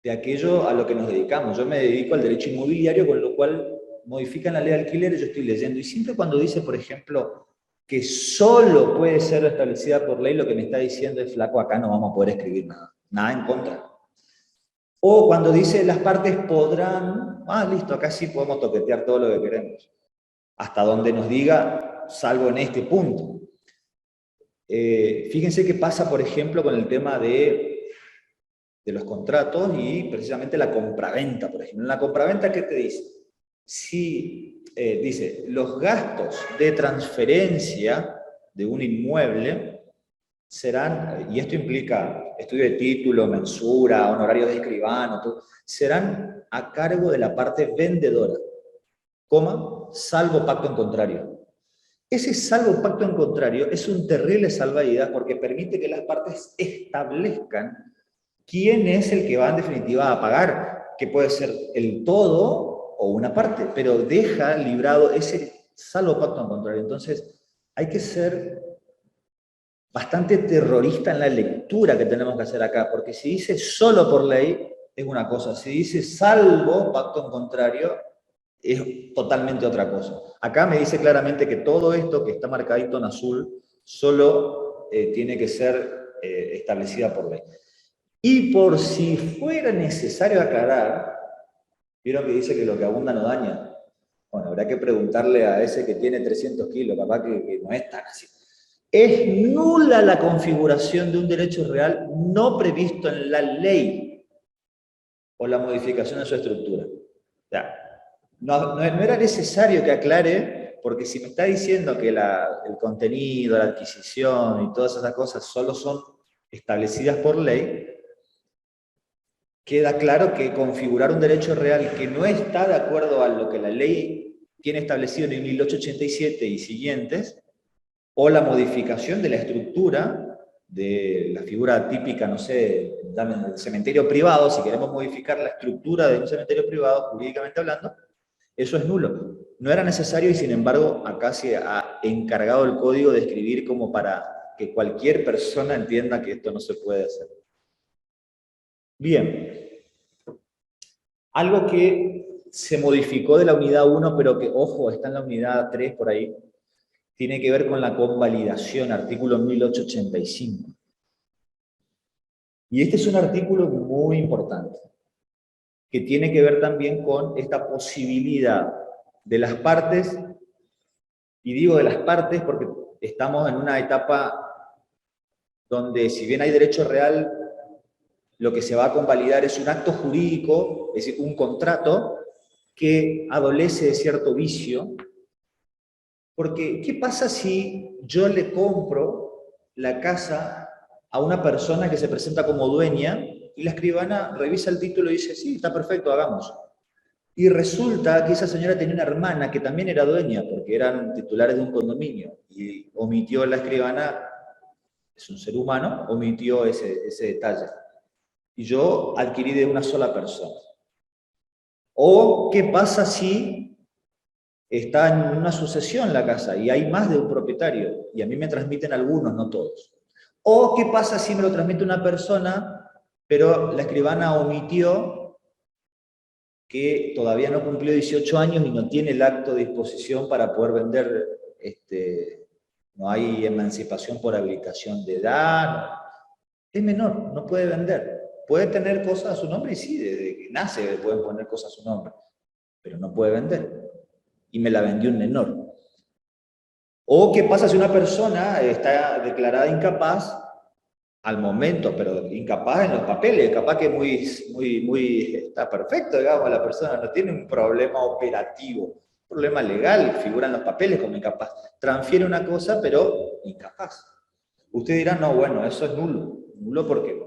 de aquello a lo que nos dedicamos. Yo me dedico al derecho inmobiliario, con lo cual modifican la ley de alquiler y yo estoy leyendo. Y siempre cuando dice, por ejemplo, que solo puede ser establecida por ley, lo que me está diciendo es, flaco, acá no vamos a poder escribir nada. Nada en contra. O cuando dice las partes podrán, listo, acá sí podemos toquetear todo lo que queremos. Hasta donde nos diga, salvo en este punto. Fíjense qué pasa, por ejemplo, con el tema de los contratos y precisamente la compraventa, por ejemplo. En la compraventa, ¿qué te dice? Si, dice, los gastos de transferencia de un inmueble serán, y esto implica estudio de título, mensura, honorarios de escribano, todo, serán a cargo de la parte vendedora, salvo pacto en contrario. Ese salvo pacto en contrario es un terrible salvavidas porque permite que las partes establezcan quién es el que va en definitiva a pagar, que puede ser el todo o una parte, pero deja librado ese salvo pacto en contrario. Entonces, hay que ser bastante terrorista en la lectura que tenemos que hacer acá, porque si dice solo por ley, es una cosa, si dice salvo pacto en contrario, es totalmente otra cosa. Acá me dice claramente que todo esto que está marcadito en azul, solo tiene que ser establecida por ley. Y por si fuera necesario aclarar, vieron que dice que lo que abunda no daña. Bueno, habrá que preguntarle a ese que tiene 300 kilos, capaz que no es tan así. Es nula la configuración de un derecho real no previsto en la ley o la modificación de su estructura. O sea, no era necesario que aclare, porque si me está diciendo que el contenido, la adquisición y todas esas cosas solo son establecidas por ley, queda claro que configurar un derecho real que no está de acuerdo a lo que la ley tiene establecido en el 1887 y siguientes, o la modificación de la estructura de la figura típica, no sé, del cementerio privado, si queremos modificar la estructura de un cementerio privado, jurídicamente hablando, eso es nulo. No era necesario y sin embargo acá se ha encargado el código de escribir como para que cualquier persona entienda que esto no se puede hacer. Bien. Algo que se modificó de la unidad 1, pero que, ojo, está en la unidad 3 por ahí, tiene que ver con la convalidación, artículo 1885. Y este es un artículo muy importante, que tiene que ver también con esta posibilidad de las partes, y digo de las partes porque estamos en una etapa donde si bien hay derecho real, lo que se va a convalidar es un acto jurídico, es decir, un contrato que adolece de cierto vicio, porque ¿qué pasa si yo le compro la casa a una persona que se presenta como dueña y la escribana revisa el título y dice, sí, está perfecto, hagamos? Y resulta que esa señora tenía una hermana que también era dueña, porque eran titulares de un condominio, y omitió la escribana, es un ser humano, omitió ese detalle. Y yo adquirí de una sola persona. O, ¿qué pasa si está en una sucesión la casa y hay más de un propietario y a mí me transmiten algunos, no todos? O, ¿qué pasa si me lo transmite una persona, pero la escribana omitió que todavía no cumplió 18 años y no tiene el acto de disposición para poder vender, no hay emancipación por habilitación de edad, es menor, no puede vender. Puede tener cosas a su nombre y sí, desde que nace le pueden poner cosas a su nombre, pero no puede vender. Y me la vendió un menor. O qué pasa si una persona está declarada incapaz al momento, pero incapaz en los papeles, capaz que está perfecto, digamos, la persona no tiene un problema operativo, un problema legal, figura en los papeles como incapaz. Transfiere una cosa, pero incapaz. Usted dirá, no, bueno, eso es nulo. Nulo porque...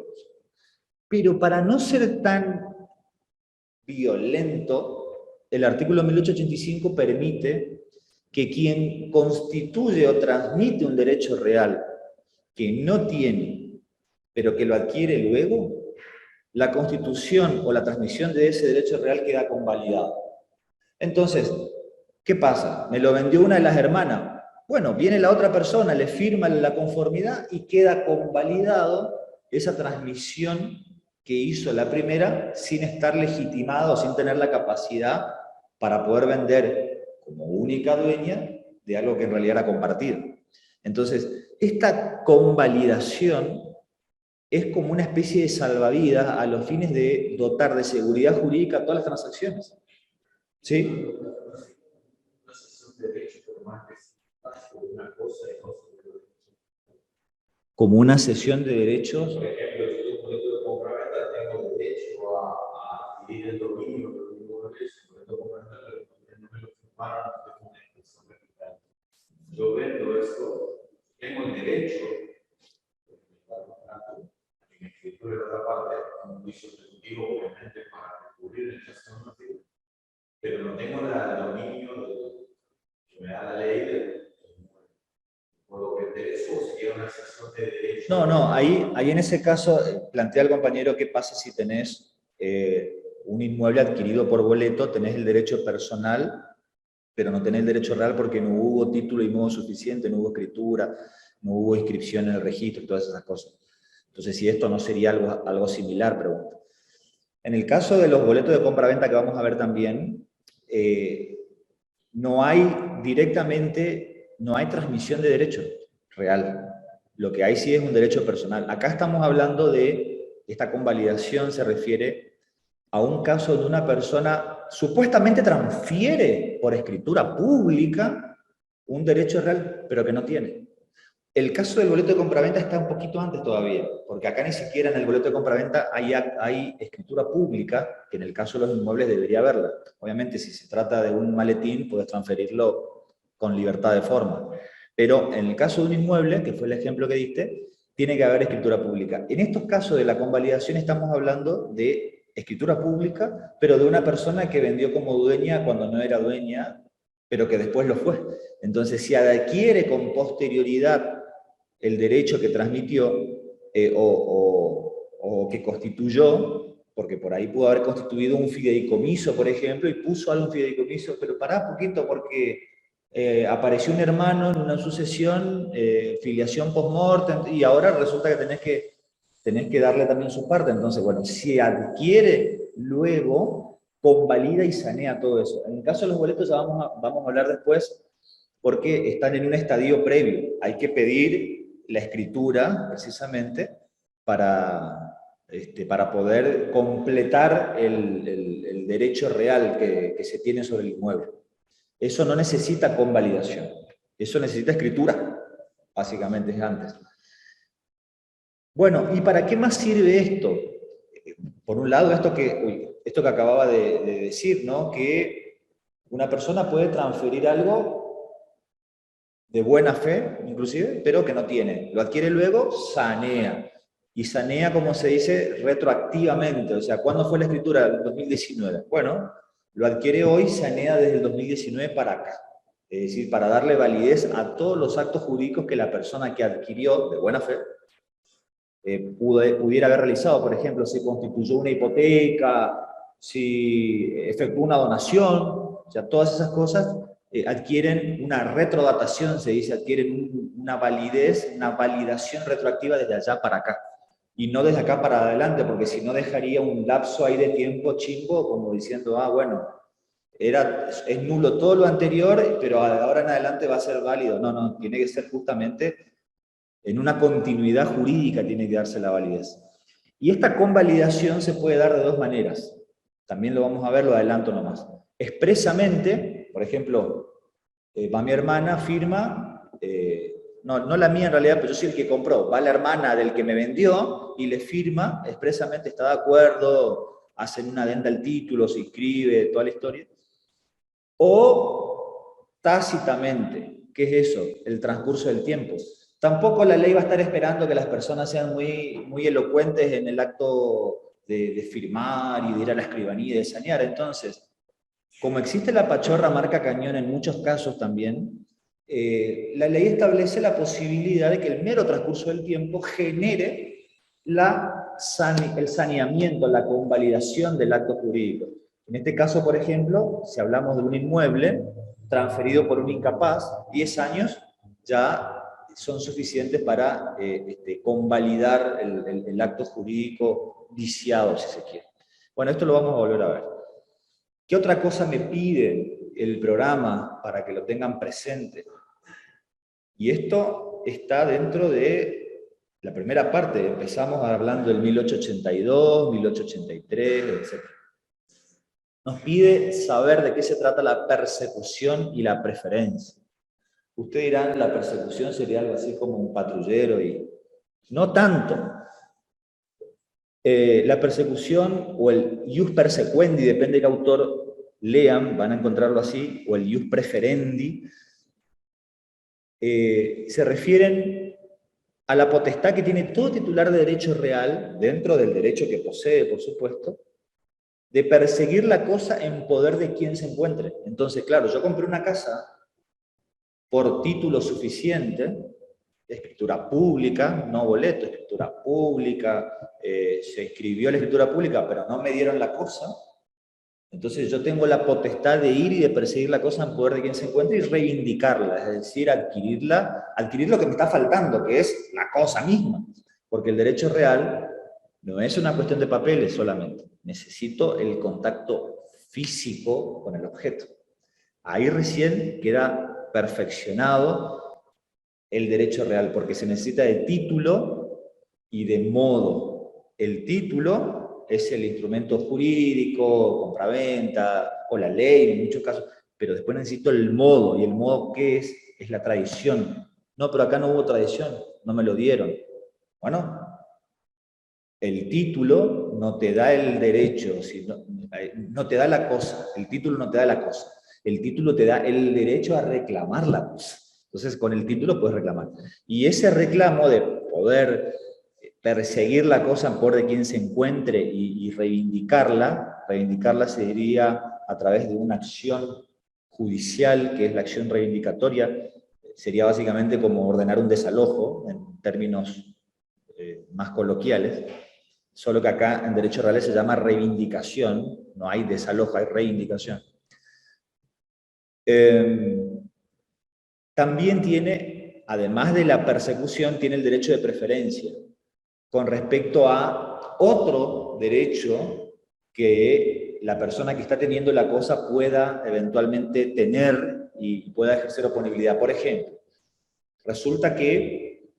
Pero para no ser tan violento, el artículo 1885 permite que quien constituye o transmite un derecho real que no tiene, pero que lo adquiere luego, la constitución o la transmisión de ese derecho real queda convalidado. Entonces, ¿qué pasa? Me lo vendió una de las hermanas. Bueno, viene la otra persona, le firma la conformidad y queda convalidado esa transmisión que hizo la primera sin estar legitimado, sin tener la capacidad para poder vender como única dueña de algo que en realidad era compartido. Entonces, esta convalidación es como una especie de salvavidas a los fines de dotar de seguridad jurídica todas las transacciones. ¿Sí? Como una cesión de derechos. Por ejemplo, si yo puedo compraventa, tengo derecho a adquirir el dominio, pero tengo derecho, por compraventa no me lo firmaron, tengo una expresión vertical. Yo vendo esto, tengo el derecho, en escritura de otra parte, un juicio ejecutivo, obviamente, para recurrir en esta zona, pero no tengo el dominio que me da la ley de ¿puedo vender eso o sería una cesión de derecho? No, ahí en ese caso plantea el compañero qué pasa si tenés un inmueble adquirido por boleto, tenés el derecho personal, pero no tenés el derecho real porque no hubo título y modo suficiente, no hubo escritura, no hubo inscripción en el registro y todas esas cosas. Entonces, si esto no sería algo similar, pregunta. En el caso de los boletos de compra-venta que vamos a ver también, no hay transmisión de derecho real. Lo que hay sí es un derecho personal. Acá estamos hablando de, esta convalidación se refiere a un caso de una persona supuestamente transfiere por escritura pública un derecho real, pero que no tiene. El caso del boleto de compraventa está un poquito antes todavía, porque acá ni siquiera en el boleto de compraventa hay escritura pública, que en el caso de los inmuebles debería haberla. Obviamente, si se trata de un maletín, puedes transferirlo con libertad de forma. Pero en el caso de un inmueble, que fue el ejemplo que diste, tiene que haber escritura pública. En estos casos de la convalidación estamos hablando de escritura pública, pero de una persona que vendió como dueña cuando no era dueña, pero que después lo fue. Entonces, si adquiere con posterioridad el derecho que transmitió o que constituyó, porque por ahí pudo haber constituido un fideicomiso, por ejemplo, y puso algo en fideicomiso, pero pará un poquito porque apareció un hermano en una sucesión, filiación post-mortem, y ahora resulta que tenés que darle también su parte. Entonces, bueno, si adquiere luego, convalida y sanea todo eso. En el caso de los boletos ya vamos a hablar después, porque están en un estadio previo. Hay que pedir la escritura, precisamente, para poder completar el derecho real que se tiene sobre el inmueble. Eso no necesita convalidación, eso necesita escritura, básicamente es antes. Bueno, ¿y para qué más sirve esto? Por un lado, esto que acababa de decir, ¿no? Que una persona puede transferir algo de buena fe, inclusive, pero que no tiene. Lo adquiere luego, sanea. Y sanea, como se dice, retroactivamente. O sea, ¿cuándo fue la escritura? En 2019. Bueno, lo adquiere hoy, sanea desde el 2019 para acá. Es decir, para darle validez a todos los actos jurídicos que la persona que adquirió de buena fe pudiera haber realizado. Por ejemplo, si constituyó una hipoteca, si efectuó una donación, o sea, todas esas cosas adquieren una retrodatación, se dice, adquieren una validez, una validación retroactiva desde allá para acá. Y no desde acá para adelante, porque si no dejaría un lapso ahí de tiempo chimbo, como diciendo, bueno, es nulo todo lo anterior, pero ahora en adelante va a ser válido. No, tiene que ser justamente en una continuidad jurídica, tiene que darse la validez. Y esta convalidación se puede dar de dos maneras. También lo vamos a ver, lo adelanto nomás. Expresamente, por ejemplo, va mi hermana, firma no la mía en realidad, pero yo soy el que compró. Va la hermana del que me vendió y le firma, expresamente está de acuerdo, hacen una adenda al título, se inscribe, toda la historia. O tácitamente, ¿qué es eso? El transcurso del tiempo. Tampoco la ley va a estar esperando que las personas sean muy elocuentes en el acto de firmar y de ir a la escribanía y de sanear. Entonces, como existe la pachorra marca cañón en muchos casos también, la ley establece la posibilidad de que el mero transcurso del tiempo genere el saneamiento, la convalidación del acto jurídico. En este caso, por ejemplo, si hablamos de un inmueble transferido por un incapaz, 10 años ya son suficientes para convalidar el acto jurídico viciado, si se quiere. Bueno, esto lo vamos a volver a ver. ¿Qué otra cosa me pide el programa para que lo tengan presente? Y esto está dentro de la primera parte. Empezamos hablando del 1882, 1883, etc. Nos pide saber de qué se trata la persecución y la preferencia. Ustedes dirán, la persecución sería algo así como un patrullero y... No tanto. La persecución o el ius persequendi, depende del autor lean, van a encontrarlo así, o el ius preferendi, se refieren a la potestad que tiene todo titular de derecho real, dentro del derecho que posee, por supuesto, de perseguir la cosa en poder de quien se encuentre. Entonces, claro, yo compré una casa por título suficiente, escritura pública, no boleto, escritura pública, se inscribió la escritura pública, pero no me dieron la cosa. Entonces yo tengo la potestad de ir y de perseguir la cosa en poder de quien se encuentre y reivindicarla, es decir, adquirir lo que me está faltando, que es la cosa misma. Porque el derecho real no es una cuestión de papeles solamente. Necesito el contacto físico con el objeto. Ahí recién queda perfeccionado el derecho real, porque se necesita de título y de modo. El título es el instrumento jurídico, compraventa, o la ley en muchos casos, pero después necesito el modo, y el modo ¿qué es? Es la tradición. No, pero acá no hubo tradición, no me lo dieron. Bueno, el título no te da el derecho, sino, no te da la cosa, el título no te da la cosa, el título te da el derecho a reclamar la cosa. Entonces, con el título puedes reclamar. Y ese reclamo de poder perseguir la cosa en poder de quien se encuentre y reivindicarla se diría a través de una acción judicial, que es la acción reivindicatoria, sería básicamente como ordenar un desalojo, en términos más coloquiales, solo que acá en derecho real se llama reivindicación, no hay desalojo, hay reivindicación. También tiene, además de la persecución, tiene el derecho de preferencia, con respecto a otro derecho que la persona que está teniendo la cosa pueda eventualmente tener y pueda ejercer oponibilidad. Por ejemplo, resulta que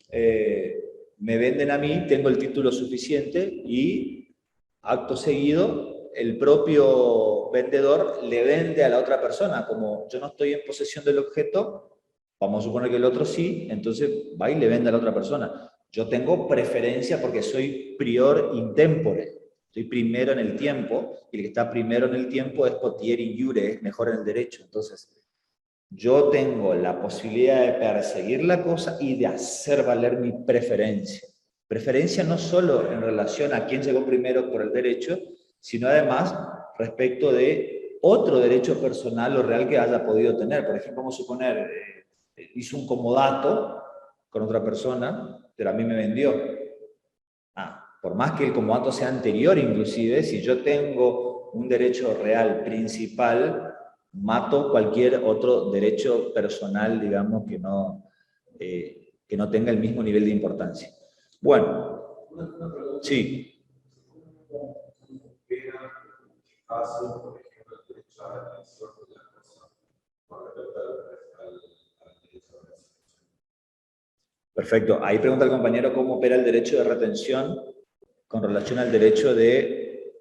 me venden a mí, tengo el título suficiente y acto seguido el propio vendedor le vende a la otra persona. Como yo no estoy en posesión del objeto, vamos a suponer que el otro sí, entonces va y le vende a la otra persona. Yo tengo preferencia porque soy prior in tempore, estoy primero en el tiempo, y el que está primero en el tiempo es potier in iure, es mejor en el derecho. Entonces, yo tengo la posibilidad de perseguir la cosa y de hacer valer mi preferencia. Preferencia no solo en relación a quién llegó primero por el derecho, sino además respecto de otro derecho personal o real que haya podido tener. Por ejemplo, vamos a suponer, hizo un comodato con otra persona, pero a mí me vendió. Por más que el comodato sea anterior inclusive, si yo tengo un derecho real principal, mato cualquier otro derecho personal, digamos, que no tenga el mismo nivel de importancia. Bueno, sí. Caso, por ejemplo, el derecho a la atención de la cosa con respecto al derecho a la retención. Perfecto. Ahí pregunta el compañero cómo opera el derecho de retención con relación al derecho de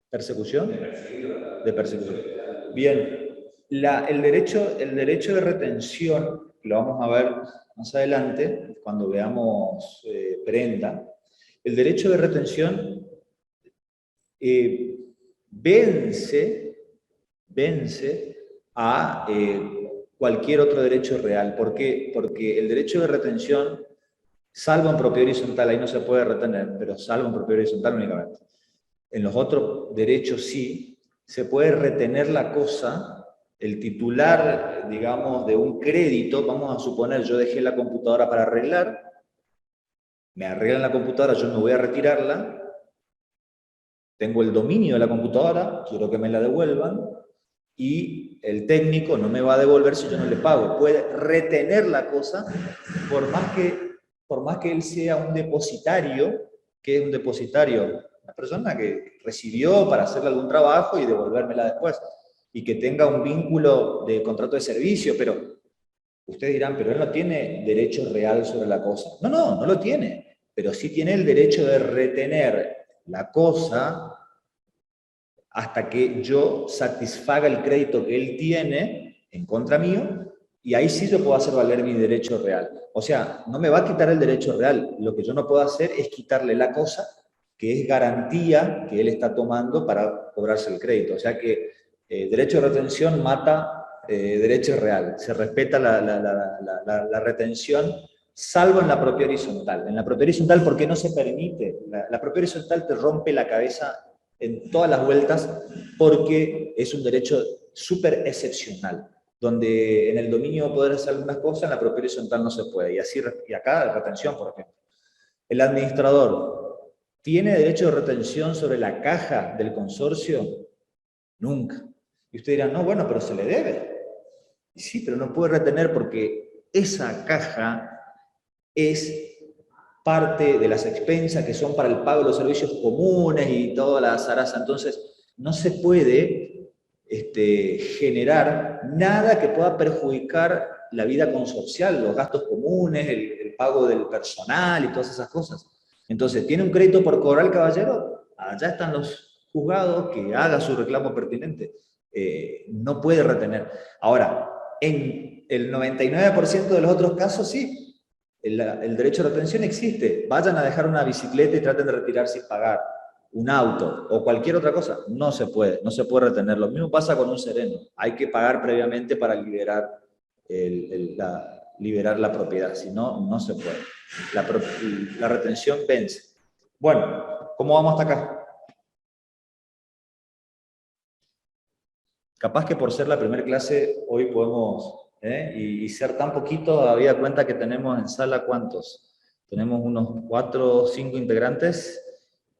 persecución. De persecución. Bien. el derecho de retención, lo vamos a ver más adelante, cuando veamos prenda, el derecho de retención vence a cualquier otro derecho real. ¿Por qué? Porque el derecho de retención, salvo en propiedad horizontal, ahí no se puede retener, pero salvo en propiedad horizontal únicamente. En los otros derechos sí, se puede retener la cosa, el titular, digamos, de un crédito, vamos a suponer, yo dejé la computadora para arreglar, me arreglan la computadora, yo no voy a retirarla, tengo el dominio de la computadora, quiero que me la devuelvan, y el técnico no me va a devolver si yo no le pago. Puede retener la cosa, por más que él sea un depositario, que es un depositario, una persona que recibió para hacerle algún trabajo y devolvérmela después, y que tenga un vínculo de contrato de servicio, pero ustedes dirán, pero él no tiene derecho real sobre la cosa. No lo tiene, pero sí tiene el derecho de retener la cosa hasta que yo satisfaga el crédito que él tiene en contra mío, y ahí sí yo puedo hacer valer mi derecho real. O sea, no me va a quitar el derecho real, lo que yo no puedo hacer es quitarle la cosa, que es garantía que él está tomando para cobrarse el crédito. O sea que derecho de retención mata derecho real, se respeta la retención, salvo en la propiedad horizontal. En la propiedad horizontal, porque no se permite, la propiedad horizontal te rompe la cabeza en todas las vueltas, porque es un derecho súper excepcional, donde en el dominio poder hacer algunas cosas, en la propiedad horizontal no se puede, y acá retención, por ejemplo. El administrador tiene derecho de retención sobre la caja del consorcio, nunca. Y usted dirá, no, bueno, pero se le debe. Y sí, pero no puede retener porque esa caja es parte de las expensas que son para el pago de los servicios comunes y toda la zaraza. Entonces, no se puede generar nada que pueda perjudicar la vida consorcial, los gastos comunes, el pago del personal y todas esas cosas. Entonces, ¿tiene un crédito por cobrar el caballero? Allá están los juzgados, que haga su reclamo pertinente. No puede retener. Ahora, en el 99% de los otros casos sí. El derecho de retención existe. Vayan a dejar una bicicleta y traten de retirar sin pagar. Un auto o cualquier otra cosa. No se puede retener. Lo mismo pasa con un sereno. Hay que pagar previamente para liberar la propiedad. Si no, no se puede. La retención vence. Bueno, ¿cómo vamos hasta acá? Capaz que por ser la primera clase hoy podemos... y ser tan poquito, había cuenta que tenemos en sala, ¿cuántos? Tenemos unos 4 o 5 integrantes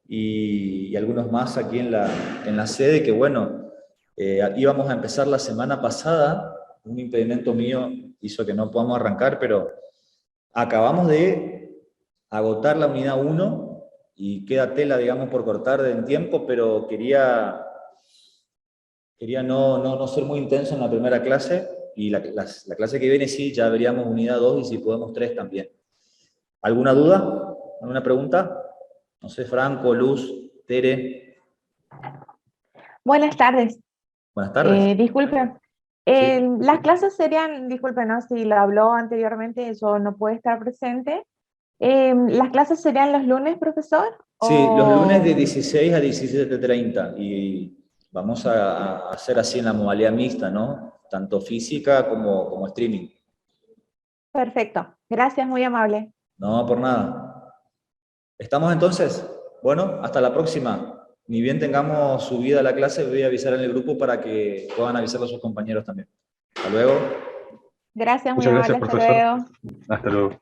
y algunos más aquí en la sede, que bueno, íbamos a empezar la semana pasada, un impedimento mío hizo que no podamos arrancar, pero acabamos de agotar la unidad 1 y queda tela, digamos, por cortar en tiempo, pero quería no ser muy intenso en la primera clase, y la clase que viene sí, ya veríamos unidad 2 y si podemos 3 también. ¿Alguna duda? ¿Alguna pregunta? No sé, Franco, Luz, Tere. Buenas tardes. Buenas tardes. Disculpe, Sí. las clases serían, disculpe, no, si lo habló anteriormente, yo no puedo estar presente. ¿Las clases serían los lunes, profesor? Sí, los lunes de 16 a 17:30, y vamos a hacer así en la modalidad mixta, ¿no? Tanto física como streaming. Perfecto, gracias, muy amable. No, por nada. ¿Estamos entonces? Bueno, hasta la próxima. Ni bien tengamos subida a la clase, voy a avisar en el grupo para que puedan avisarlo a sus compañeros también. Hasta luego. Gracias, muy Muchas amable, gracias, hasta profesor. luego. Hasta luego.